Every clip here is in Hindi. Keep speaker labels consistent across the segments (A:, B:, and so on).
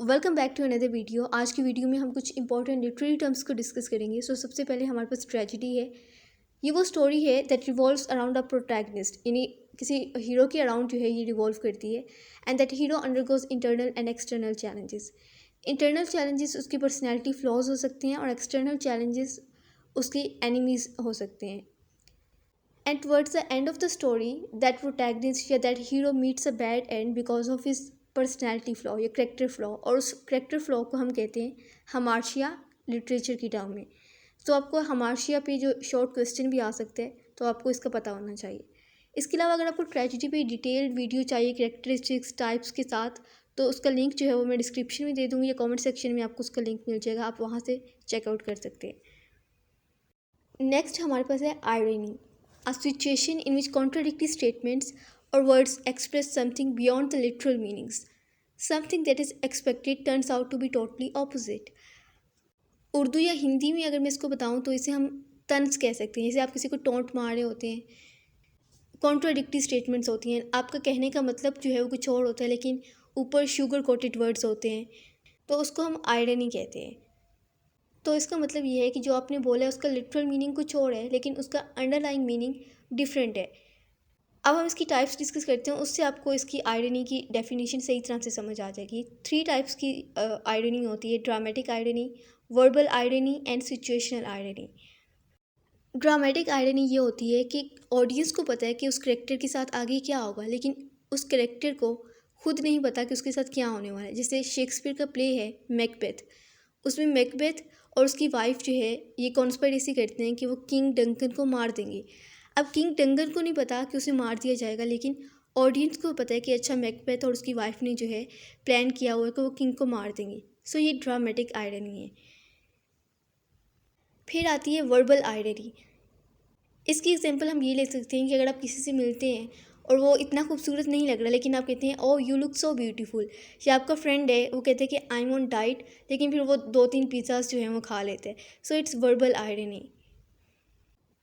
A: Welcome back to another video. आज की वीडियो में हम कुछ इंपॉर्टेंट लिटरेरी टर्म्स को डिस्कस करेंगे। सबसे पहले हमारे पास ट्रेजेडी है। ये वो स्टोरी है that revolves around a protagonist, यानी किसी हीरो के अराउंड जो है ये रिवॉल्व करती है। And that hero undergoes internal and external challenges. Internal challenges उसकी पर्सनैलिटी फ्लॉज हो सकते हैं और एक्सटर्नल चैलेंजेस उसके एनिमीज़ हो सकते हैं। And towards the end of the story that protagonist या that hero meets a bad end because of his personality flaw या करेक्टर फ्लॉ, और उस करेक्टर फ्लॉ को हम कहते हैं हमार्शिया लिटरेचर की टर्म में। तो आपको हमार्शिया पे जो शॉर्ट क्वेश्चन भी आ सकते हैं, तो आपको इसका पता होना चाहिए। इसके अलावा अगर आपको ट्रेजेडी पे डिटेल्ड वीडियो चाहिए करेक्टरिस्टिक्स टाइप्स के साथ, तो उसका लिंक जो है वो मैं डिस्क्रिप्शन में दे दूँगी या कमेंट सेक्शन में आपको उसका लिंक मिल जाएगा, आप वहाँ से चेकआउट कर सकते हैं। नेक्स्ट हमारे पास है irony, a situation in which contradictory statements or words express something beyond the literal meanings. Something that is expected turns out to be totally opposite. Urdu या हिंदी में अगर मैं इसको बताऊं तो इसे हम तंज कह सकते हैं। जैसे आप किसी को टोंट मार रहे होते हैं, कॉन्ट्राडिक्टरी स्टेटमेंट्स होती हैं, आपका कहने का मतलब जो है वो कुछ और होता है लेकिन ऊपर शुगर कोटेड वर्ड्स होते हैं, तो उसको हम आयरनी कहते हैं। तो इसका मतलब ये है कि जो आपने बोला है उसका लिटरल मीनिंग कुछ और है लेकिन उसका अंडरलाइंग मीनिंग डिफरेंट है। अब हम इसकी टाइप्स डिस्कस करते हैं, उससे आपको इसकी आयरनी की डेफिनेशन सही तरह से समझ आ जाएगी। 3 टाइप्स की आयरनी होती है: dramatic irony, verbal irony and situational irony. Dramatic irony ये होती है कि ऑडियंस को पता है कि उस करेक्टर के साथ आगे क्या होगा, लेकिन उस करेक्टर को खुद नहीं पता कि उसके साथ क्या होने वाला है। जैसे शेक्सपियर का प्ले है मैकबेथ, उसमें मैकबेथ और उसकी वाइफ जो है ये कॉन्स्पिरेसी करते हैं कि वो किंग डंकन को मार देंगे। अब किंग डंकन को नहीं पता कि उसे मार दिया जाएगा, लेकिन ऑडियंस को पता है कि अच्छा मैकबेथ और उसकी वाइफ ने जो है प्लान किया हुआ है कि वो किंग को मार देंगे। सो ये ड्रामेटिक आयरनी है। फिर आती है वर्बल आयरनी। इसकी एग्जांपल हम ये ले सकते हैं कि अगर आप किसी से मिलते हैं और वो इतना खूबसूरत नहीं लग रहा लेकिन आप कहते हैं oh you look so beautiful, या आपका फ्रेंड है वो कहते हैं कि आई एम ऑन डाइट, लेकिन फिर वो 2-3 पिज़्ज़ाज जो हैं वो खा लेते हैं। So it's verbal irony.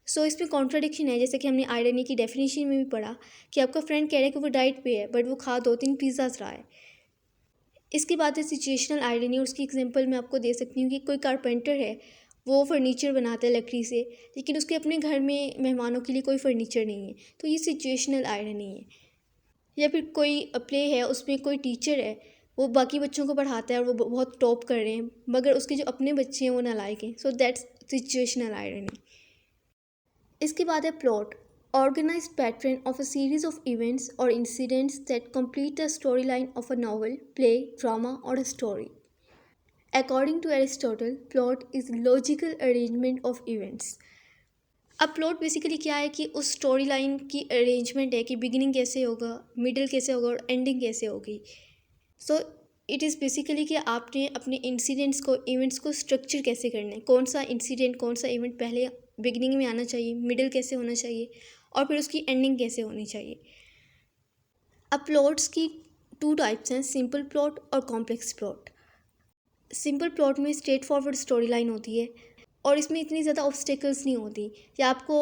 A: So इसमें कॉन्ट्राडिक्शन है, जैसे कि हमने आयरनी की डेफिनेशन में भी पढ़ा कि आपका फ्रेंड कह रहा है कि वो डाइट पे है बट वो खा 2-3 पिज़्ज़ाज रहा है। इसके बाद है सिचुएशनल आयरनी, और उसकी एग्जांपल मैं आपको दे सकती हूँ कि कोई कारपेंटर है, वो फर्नीचर बनाता है लकड़ी से, लेकिन उसके अपने घर में मेहमानों के लिए कोई फर्नीचर नहीं है, तो ये सिचुएशनल आयरनी है। या फिर कोई प्ले है, उसमें कोई टीचर है, वो बाकी बच्चों को पढ़ाता है और वो बहुत टॉप कर रहे हैं, मगर उसके जो अपने बच्चे हैं वो नालायक हैं। So that's situational irony. इसके बाद है plot, organized pattern of a series of events or incidents that complete the storyline of a novel, play, drama or a story. According to Aristotle, plot is logical arrangement of events. अब प्लॉट बेसिकली क्या है कि उस स्टोरी लाइन की अरेंजमेंट है कि बिगिनिंग कैसे होगा, मिडिल कैसे होगा और एंडिंग कैसे होगी। सो इट इज़ बेसिकली कि आपने अपने इंसिडेंट्स को, इवेंट्स को स्ट्रक्चर कैसे करना है, कौन सा इंसिडेंट, कौन सा इवेंट पहले बिगिनिंग में आना चाहिए, मिडिल कैसे होना चाहिए और फिर उसकी एंडिंग कैसे होनी चाहिए। अब प्लॉट्स की 2 टाइप्स हैं, सिंपल प्लॉट और कॉम्प्लेक्स प्लॉट। सिंपल प्लॉट में स्ट्रेट फॉरवर्ड स्टोरी लाइन होती है और इसमें इतनी ज़्यादा ऑब्स्टेकल्स नहीं होती, या आपको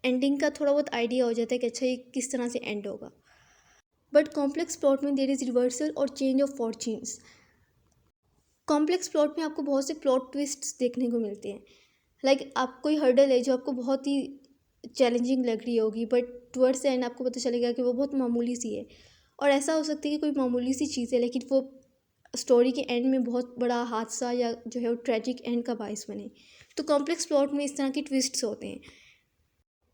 A: एंडिंग का थोड़ा बहुत आइडिया हो जाता है कि अच्छा ये किस तरह से एंड होगा। बट कॉम्प्लेक्स प्लॉट में देयर इज़ रिवर्सल और change of fortunes. Complex plot में आपको बहुत से प्लॉट ट्विस्ट्स देखने को मिलते हैं। लाइक आप कोई हर्डल है जो आपको बहुत ही चैलेंजिंग लग रही होगी, बट टुवर्ड्स द एंड आपको पता चलेगा कि वो बहुत मामूली सी है। और ऐसा हो सकता है कि कोई मामूली सी चीज़ है लेकिन वो स्टोरी के एंड में बहुत बड़ा हादसा या जो है वो ट्रेजिक एंड का बाइस बने। तो कॉम्प्लेक्स प्लॉट में इस तरह के ट्विस्ट्स होते हैं।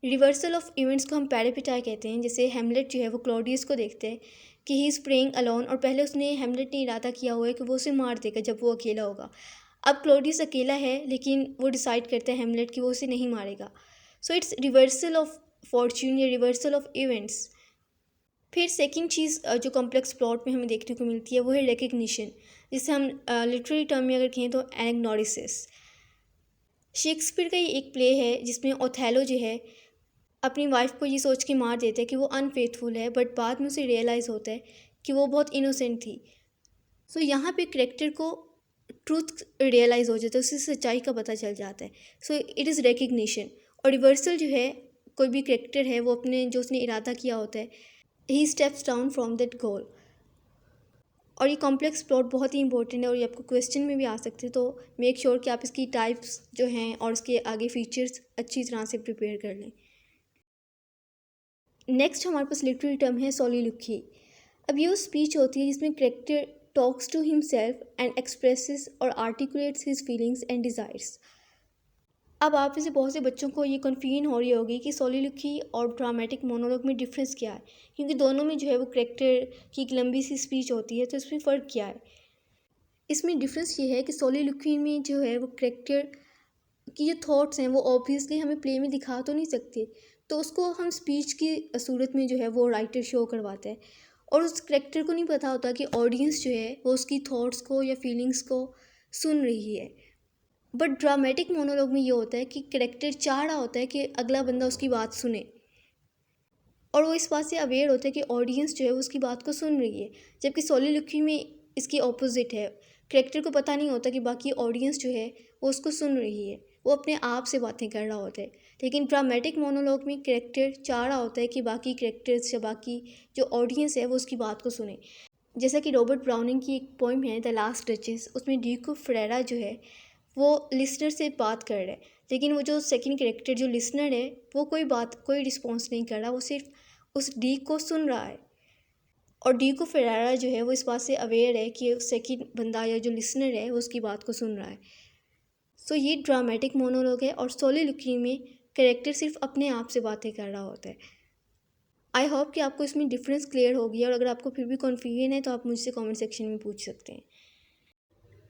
A: रिवर्सल ऑफ इवेंट्स को हम पैरापिटाई कहते हैं। जैसे हेमलेट जो है वो क्लॉडियस को देखते हैं कि ही इज़ प्रेइंग अलोन, और पहले उसने हेमलेट ने इरादा किया हुआ है कि वो उसे मार देगा जब वो अकेला होगा। अब क्लॉडियस अकेला है लेकिन वो डिसाइड करता है हेमलेट कि वो उसे नहीं मारेगा। So it's reversal of Fortune या रिवर्सल ऑफ इवेंट्स। फिर सेकंड चीज़ जो कॉम्प्लेक्स प्लॉट में हमें देखने को मिलती है वो है रिकग्निशन, जिसे हम लिटरेरी टर्म में अगर कहें तो एनाग्नोसिस। शेक्सपियर का ये एक प्ले है जिसमें ओथेलो जो है अपनी वाइफ को ये सोच के मार देता है कि वो अनफेथफुल है, बट बाद में उसे रियलाइज़ होता है कि वो बहुत इनोसेंट थी। सो यहाँ पे करेक्टर को ट्रूथ रियलाइज़ हो जाता है, उसे सच्चाई का पता चल जाता है। So it is recognition. और रिवर्सल जो है, कोई भी करेक्टर है वो अपने जो उसने इरादा किया होता है, he steps down from that goal. और ये कॉम्प्लेक्स प्लॉट बहुत ही इंपॉर्टेंट है और ये आपको क्वेश्चन में भी आ सकते हैं, तो मेक श्योर कि आप इसकी टाइप्स जो हैं और इसके आगे फीचर्स अच्छी तरह से प्रिपेयर कर लें। नेक्स्ट हमारे पास लिटरेरी टर्म है सोलिलोक्वी। अब ये वो स्पीच होती है जिसमें character talks to himself and expresses और articulates his feelings and desires. अब आप में से बहुत से बच्चों को ये कन्फ्यूजन हो रही होगी कि सोलिलोक्वी और ड्रामेटिक मोनोलॉग में डिफरेंस क्या है, क्योंकि दोनों में जो है वो कैरेक्टर की एक लंबी सी स्पीच होती है, तो इसमें फ़र्क क्या है। इसमें डिफरेंस ये है कि सोलिलोक्वी में जो है वो कैरेक्टर कि जो थॉट्स हैं वो ऑब्वियसली हमें प्ले में दिखा तो नहीं सकते, तो उसको हम स्पीच की सूरत में जो है वो राइटर शो करवाता है और उस करेक्टर को नहीं पता होता कि ऑडियंस जो है वो उसकी थॉट्स को या फीलिंग्स को सुन रही है। बट ड्रामेटिक मोनोलॉग में ये होता है कि करेक्टर चाह रहा होता है कि अगला बंदा उसकी बात सुने और वो इस बात से अवेयर होता है कि ऑडियंस जो है वो उसकी बात को सुन रही है, जबकि सोलिलोक्वी में इसकी ऑपोजिट है। करेक्टर को पता नहीं होता कि बाकी ऑडियंस जो है वो उसको सुन रही है, वो अपने आप से बातें कर रहा होता है। लेकिन ड्रामेटिक मोनोलॉग में करेक्टर चाह रहा होता है कि बाकी करेक्टर्स या बाकी जो ऑडियंस है वो उसकी बात को सुने। जैसा कि रॉबर्ट ब्राउनिंग की एक पोइम है द लास्ट डचेस, उसमें ड्यूक फेरेरा जो है वो लिसनर से बात कर रहा है, लेकिन वो जो सेकंड कैरेक्टर जो लिसनर है वो कोई रिस्पॉन्स नहीं कर रहा, वो सिर्फ उस ड्यूक को सुन रहा है। और ड्यूक फेरेरा जो है वो इस बात से अवेयर है कि सेकंड बंदा या जो लिसनर है वो उसकी बात को सुन रहा है। सो ये ड्रामेटिक मोनोलॉग है और सोलिलोक्वी में कैरेक्टर सिर्फ अपने आप से बातें कर रहा होता है। आई होप कि आपको इसमें डिफरेंस क्लियर हो गया और अगर आपको फिर भी कन्फ्यूजन है तो आप मुझसे कमेंट सेक्शन में पूछ सकते हैं।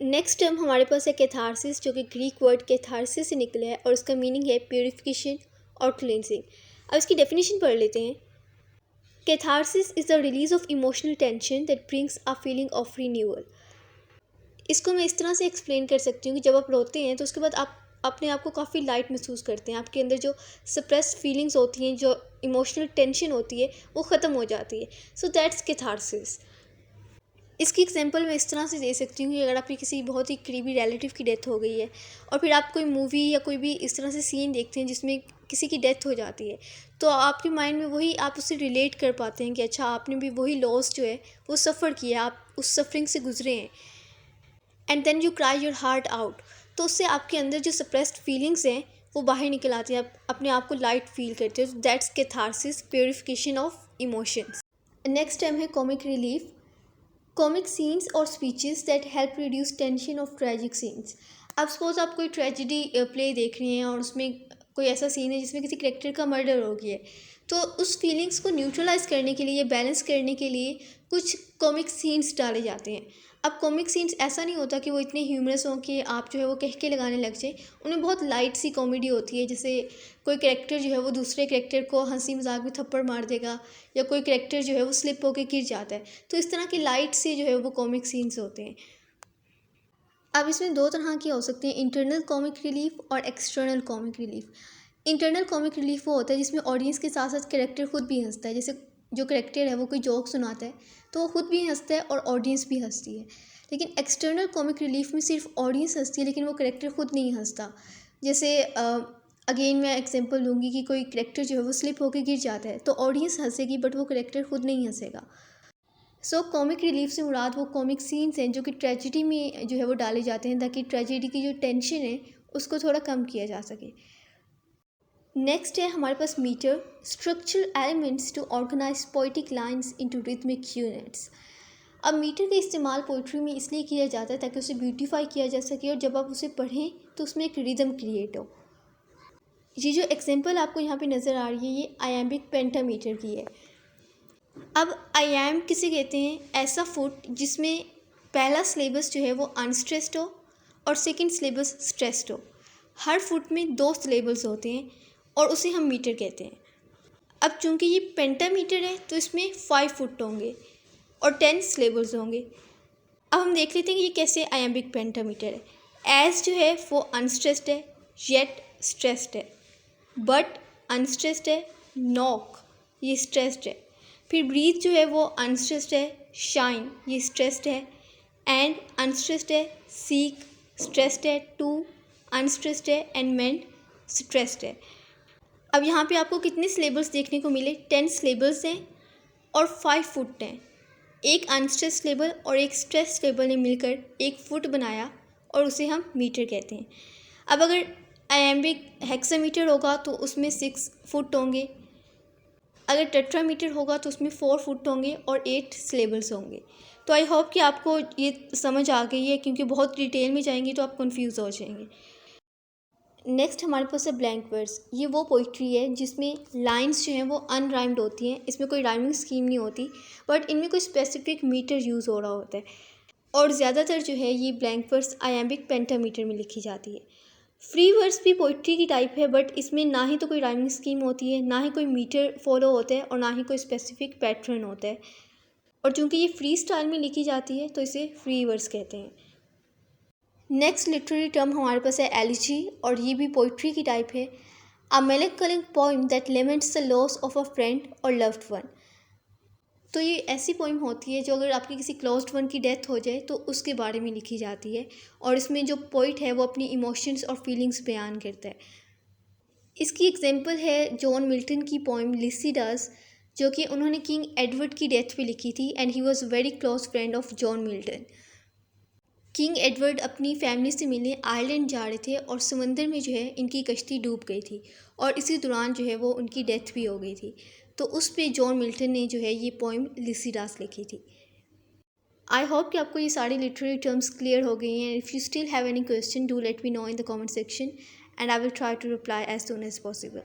A: नेक्स्ट टर्म हमारे पास है कैथारसिस, जो कि ग्रीक वर्ड कैथारसिस से निकला है और इसका मीनिंग है प्योरिफिकेशन और क्लींजिंग। अब इसकी डेफिनेशन पढ़ लेते हैं। Catharsis is the release of emotional tension that brings a feeling of renewal. इसको मैं इस तरह से एक्सप्लेन कर सकती हूँ कि जब आप रोते हैं तो उसके बाद आप अपने आप को काफ़ी लाइट महसूस करते हैं, आपके अंदर जो सप्रेस्ड फीलिंग्स होती हैं, जो इमोशनल टेंशन होती है वो ख़त्म हो जाती है। So that's catharsis. इसकी एग्जांपल मैं इस तरह से दे सकती हूँ कि अगर आपकी किसी बहुत ही करीबी रिलेटिव की डेथ हो गई है और फिर आप कोई मूवी या कोई भी इस तरह से सीन देखते हैं जिसमें किसी की डेथ हो जाती है, तो आपके माइंड में वही आप उससे रिलेट कर पाते हैं कि अच्छा आपने भी वही लॉस जो है वो सफ़र किया, आप उस सफरिंग से गुजरे हैं। And then you cry your heart out, तो उससे आपके अंदर जो सप्रेस्ड फीलिंग्स हैं वो बाहर निकल आती हैं, आप अपने आप को लाइट फील करते हो। That's catharsis, purification of emotions. Next time है कॉमिक रिलीफ। कॉमिक सीन्स और speeches that help reduce tension of tragic scenes. अब सपोज आप कोई ट्रेजिडी प्ले देख रहे हैं और उसमें कोई ऐसा सीन है जिसमें किसी करेक्टर का मर्डर हो गया है, तो उस फीलिंग्स को न्यूट्रलाइज करने के लिए, बैलेंस करने के लिए कुछ कॉमिक सीन्स डाले जाते हैं। अब कॉमिक सीन्स ऐसा नहीं होता कि वो इतने ह्यूमरस हों कि आप जो है वो कह के लगाने लग जाए, उनमें बहुत लाइट सी कॉमेडी होती है। जैसे कोई कैरेक्टर जो है वो दूसरे कैरेक्टर को हंसी मजाक में थप्पड़ मार देगा या कोई कैरेक्टर जो है वो स्लिप होकर गिर जाता है, तो इस तरह के लाइट से जो है वो कॉमिक सीन्स होते हैं। अब इसमें दो तरह के हो सकते हैं, इंटरनल कॉमिक रिलीफ और external comic relief. Internal comic relief वो होता है जिसमें ऑडियंस के साथ साथ कैरेक्टर खुद भी हंसता है। जैसे जो कैरेक्टर है वो कोई जोक सुनाता है तो वो खुद भी हंसता है और ऑडियंस भी हंसती है। लेकिन एक्सटर्नल कॉमिक रिलीफ में सिर्फ ऑडियंस हंसती है लेकिन वो कैरेक्टर खुद नहीं हंसता। जैसे अगेन मैं एग्जांपल लूँगी कि कोई कैरेक्टर जो है वो स्लिप होकर गिर जाता है तो ऑडियंस हंसेगी बट वो कैरेक्टर खुद नहीं हंसेगा। सो कॉमिक रिलीफ से मुराद वो कॉमिक सीन्स हैं जो कि ट्रेजिडी में जो है वो डाले जाते हैं ताकि ट्रेजिडी की जो टेंशन है उसको थोड़ा कम किया जा सके। नेक्स्ट है हमारे पास metre, structural elements to organise poetic lines into rhythmic units. अब मीटर का इस्तेमाल पोइट्री में इसलिए किया जाता है ताकि उसे ब्यूटीफाई किया जा सके और जब आप उसे पढ़ें तो उसमें एक रिदम क्रिएट हो। ये जो एग्जांपल आपको यहाँ पे नज़र आ रही है ये आयम्बिक पेंटामीटर की है। अब आयाम किसे कहते हैं? ऐसा फुट जिसमें पहला सिलेबस जो है वो अनस्ट्रेस्ड हो और सेकंड सिलेबस स्ट्रेस्ड हो। हर फुट में 2 सिलेबल्स होते हैं और उसे हम मीटर कहते हैं। अब चूंकि ये पेंटामीटर है तो इसमें 5 फुट होंगे और 10 सिलेबल्स होंगे। अब हम देख लेते हैं कि ये कैसे आयम्बिक पेंटामीटर है। एज जो है वो अनस्ट्रेस्ड है, येट स्ट्रेस्ड है, बट अनस्ट्रेस्ड है, नॉक ये स्ट्रेस्ड है, फिर ब्रीथ जो है वो अनस्ट्रेस्ड है, शाइन ये स्ट्रेस्ड है, एंड अनस्ट्रेस्ड है, सीक स्ट्रेस्ड है, टू अनस्ट्रेस्ड है, एंड मेंट स्ट्रेस्ड है। अब यहाँ पे आपको कितने सिलेबल्स देखने को मिले? 10 सिलेबल्स हैं और 5 फुट हैं। एक अनस्ट्रेस लेवल और एक स्ट्रेस लेवल ने मिलकर एक फुट बनाया और उसे हम मीटर कहते हैं। अब अगर आयम्बिक हेक्सामीटर होगा तो उसमें 6 फुट होंगे, अगर टेट्रामीटर होगा तो उसमें 4 फुट होंगे और 8 सिलेबल्स होंगे। तो आई होप कि आपको ये समझ आ गई है, क्योंकि बहुत डिटेल में जाएंगे तो आप कंफ्यूज हो जाएंगे। नेक्स्ट हमारे पास है ब्लैंक वर्स। ये वो पोइट्री है जिसमें लाइंस जो हैं वो अनराइम्ड होती हैं, इसमें कोई राइमिंग स्कीम नहीं होती, बट इनमें कोई स्पेसिफिक मीटर यूज़ हो रहा होता है। और ज़्यादातर जो है ये ब्लैंक वर्स आयम्बिक पेंटामीटर में लिखी जाती है। फ्री वर्स भी पोइट्री की टाइप है, बट इसमें ना ही तो कोई राइमिंग स्कीम होती है, ना ही कोई मीटर फॉलो होता है, और ना ही कोई स्पेसिफिक पैटर्न होता है। और चूँकि ये फ्री स्टाइल में लिखी जाती है तो इसे फ्री वर्स कहते हैं। नेक्स्ट लिटरेरी टर्म हमारे पास है एलिजी, और ये भी पोइट्री की टाइप है। A melancholic poem that laments the loss of a friend और लव्ड वन। तो ये ऐसी पोइम होती है जो अगर आपकी किसी क्लोज्ड वन की डेथ हो जाए तो उसके बारे में लिखी जाती है, और इसमें जो पोइट है वो अपनी इमोशंस और फीलिंग्स बयान करता है। इसकी एग्जांपल है जॉन मिल्टन की पोइम लिसिडास, जो कि उन्होंने किंग एडवर्ड की डेथ पे लिखी थी, and he was very close friend of John Milton. King Edward अपनी फैमिली से मिलने आयरलैंड जा रहे थे और समंदर में जो है इनकी कश्ती डूब गई थी, और इसी दौरान जो है वो उनकी डेथ भी हो गई थी। तो उस पे जॉन मिल्टन ने जो है ये पोइम लिसिडास लिखी थी। आई होप कि आपको ये सारी लिटरेरी टर्म्स क्लियर हो गई हैं। If you still have any question do let me know in the comment section, and I will try to reply as soon as possible.